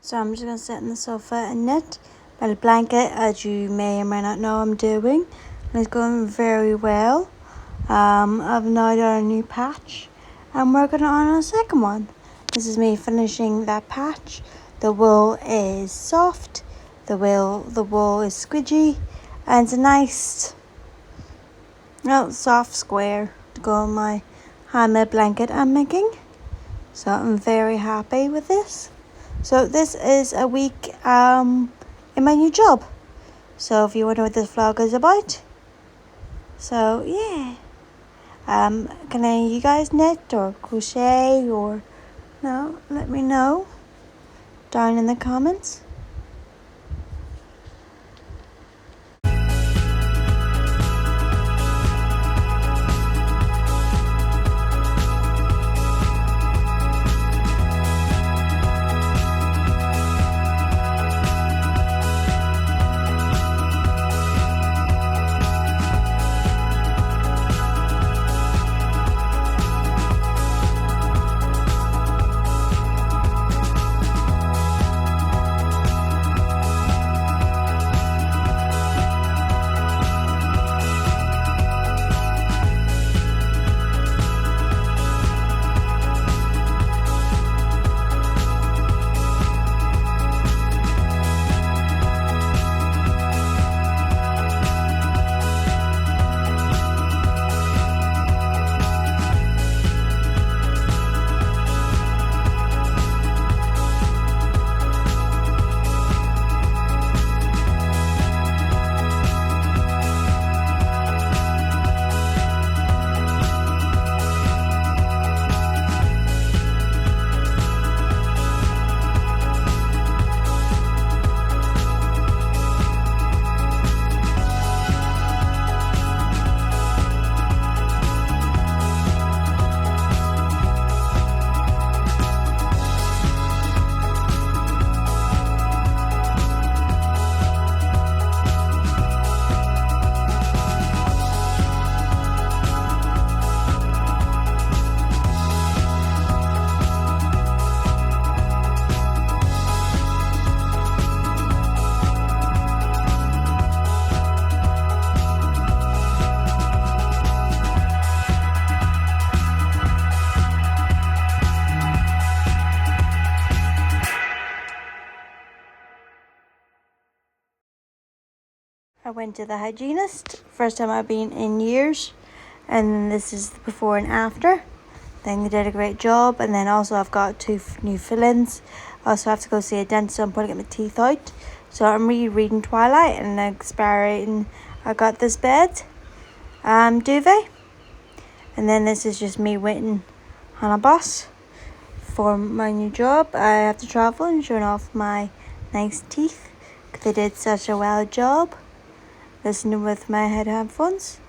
So I'm just going to sit on the sofa and knit my blanket, as you may or may not know I'm doing. And it's going very well. I've now done a new patch. I'm working on a second one. This is me finishing that patch. The wool is soft. The wool is squidgy. And it's a nice, soft square to go on my handmade blanket I'm making. So I'm very happy with this. So this is a week in my new job. So if you wonder what this vlog is about. So yeah. Can any of you guys knit or crochet or no? Let me know down in the comments. I went to the hygienist, first time I've been in years, and this is the before and after. I think they did a great job, and then also I've got 2 new fill-ins. I also have to go see a dentist, so I'm putting my teeth out. So I'm rereading Twilight and exploring. I got this bed, duvet, and then this is just me waiting on a bus for my new job. I have to travel and show off my nice teeth, because they did such a well job. Listening with my headphones.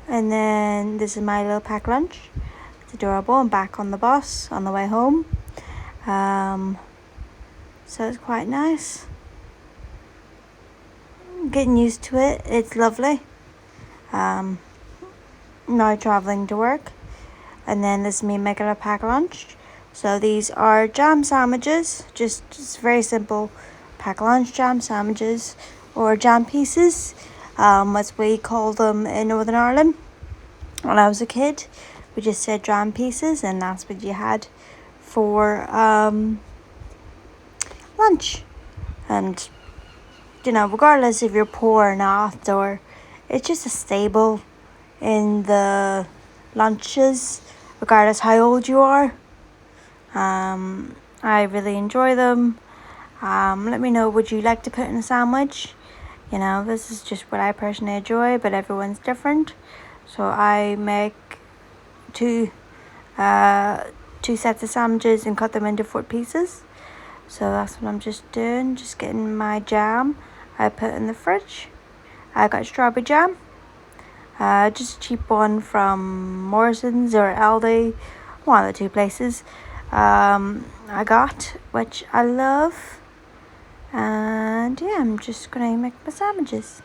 And then this is my little pack lunch. It's adorable. I'm back on the bus on the way home. So it's quite nice. Getting used to it. It's lovely. Now traveling to work. And then this is me making a pack lunch. So these are jam sandwiches. Just very simple pack lunch jam sandwiches or jam pieces. As we call them in Northern Ireland. When I was a kid, we just said jam pieces, and that's what you had for lunch. And regardless if you're poor or not, or it's just a staple in the lunches, regardless how old you are. I really enjoy them. Let me know what you like to put in a sandwich. This is just what I personally enjoy, but everyone's different. So I make two sets of sandwiches and cut them into 4 pieces. So that's what I'm just doing. Just getting my jam. I put in the fridge. I got strawberry jam. Just a cheap one from Morrison's or Aldi. One of the 2 places. I got, which I love. And yeah, I'm just gonna make my sandwiches.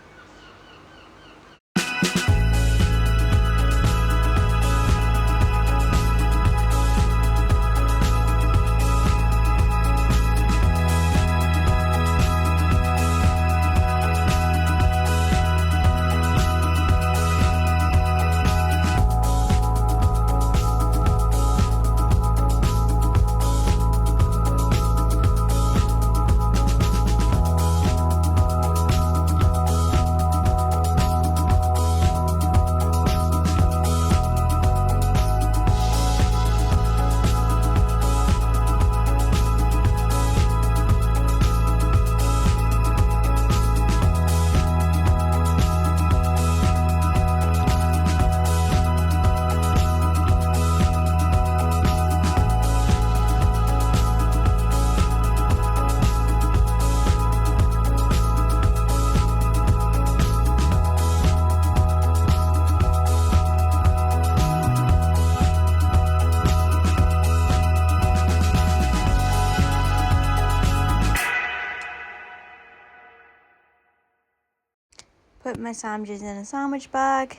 put my sandwiches in a sandwich bag.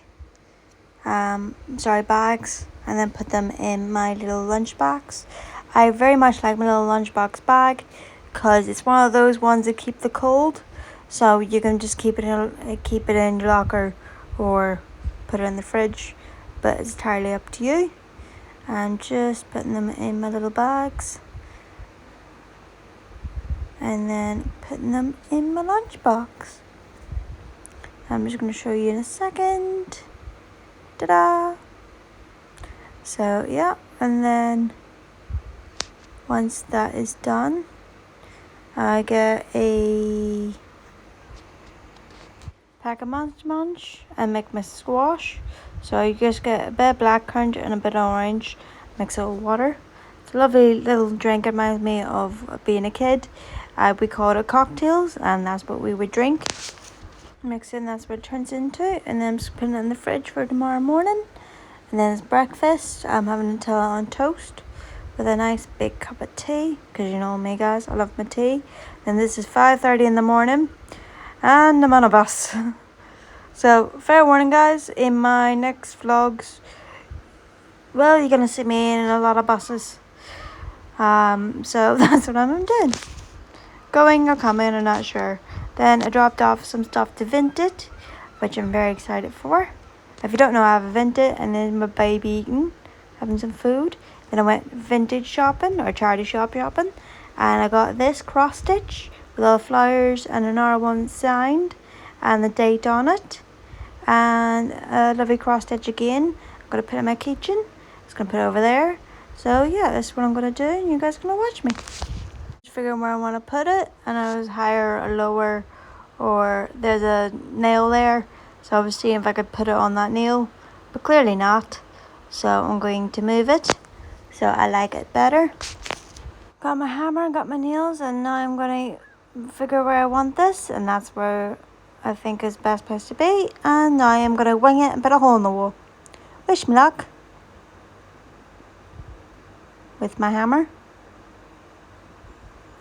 Bags, and then put them in my little lunch box. I very much like my little lunchbox bag because it's one of those ones that keep the cold, so you can just keep it in your locker or put it in the fridge, but it's entirely up to you. And just putting them in my little bags and then putting them in my lunchbox. I'm just going to show you in a second. Ta-da! So yeah, and then once that is done, I get a pack of Munch and make my squash. So you just get a bit of blackcurrant and a bit of orange, mix it with water. It's a lovely little drink. It reminds me of being a kid. We called it cocktails, and that's what we would drink. Mix it, and that's what it turns into. And then I'm just putting it in the fridge for tomorrow morning. And then it's breakfast. I'm having it on toast with a nice big cup of tea, because you know me guys, I love my tea. And this is 5:30 in the morning and I'm on a bus. So fair warning guys, in my next vlogs, well, you're gonna see me in a lot of buses. So that's what I'm doing. Going or coming, I'm not sure. Then I dropped off some stuff to Vinted, which I'm very excited for. If you don't know, I have a Vinted, and then my baby eating, having some food. Then I went vintage shopping, or charity shop shopping, and I got this cross-stitch with all the flowers and an R1 signed and the date on it. And a lovely cross-stitch again. I'm going to put it in my kitchen. Just going to put it over there. So yeah, that's what I'm going to do, and you guys are going to watch me. Just figuring where I want to put it, and I was higher or lower, or there's a nail there. So I was seeing if I could put it on that nail, but clearly not. So I'm going to move it so I like it better. Got my hammer, got my nails, and now I'm going to figure where I want this, and that's where I think is the best place to be. And now I'm going to wing it and put a hole in the wall. Wish me luck with my hammer.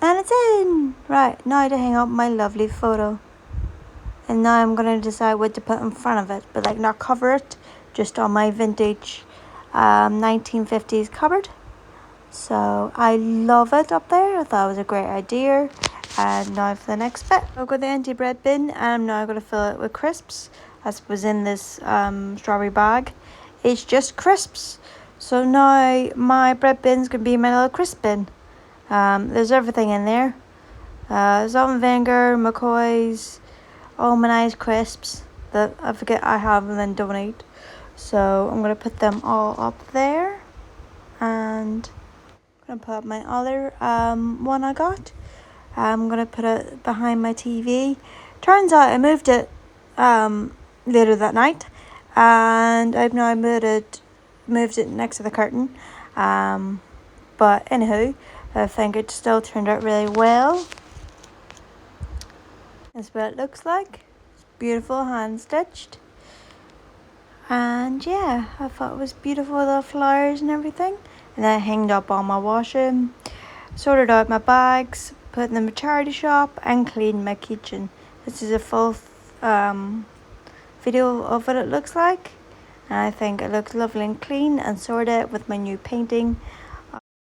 And it's in! Right, now to hang up my lovely photo. And now I'm going to decide what to put in front of it, but like not cover it, just on my vintage 1950s cupboard. So I love it up there. I thought it was a great idea. And now for the next bit. I've got the empty bread bin, and I'm now going to fill it with crisps, as was in this strawberry bag. It's just crisps. So now my bread bin's going to be my little crisp bin. There's everything in there. Salt and vinegar, McCoy's, almondized crisps that I forget I have and then don't eat. So I'm going to put them all up there. And I'm going to put up my other one I got. I'm going to put it behind my TV. Turns out I moved it later that night. And I've now moved it next to the curtain. But anywho, I think it still turned out really well. That's what it looks like. It's beautiful, hand stitched. And yeah, I thought it was beautiful with the flowers and everything. And then I hanged up all my washing, sorted out my bags, put them in a charity shop, and cleaned my kitchen. This is a full video of what it looks like. And I think it looks lovely and clean and sorted with my new painting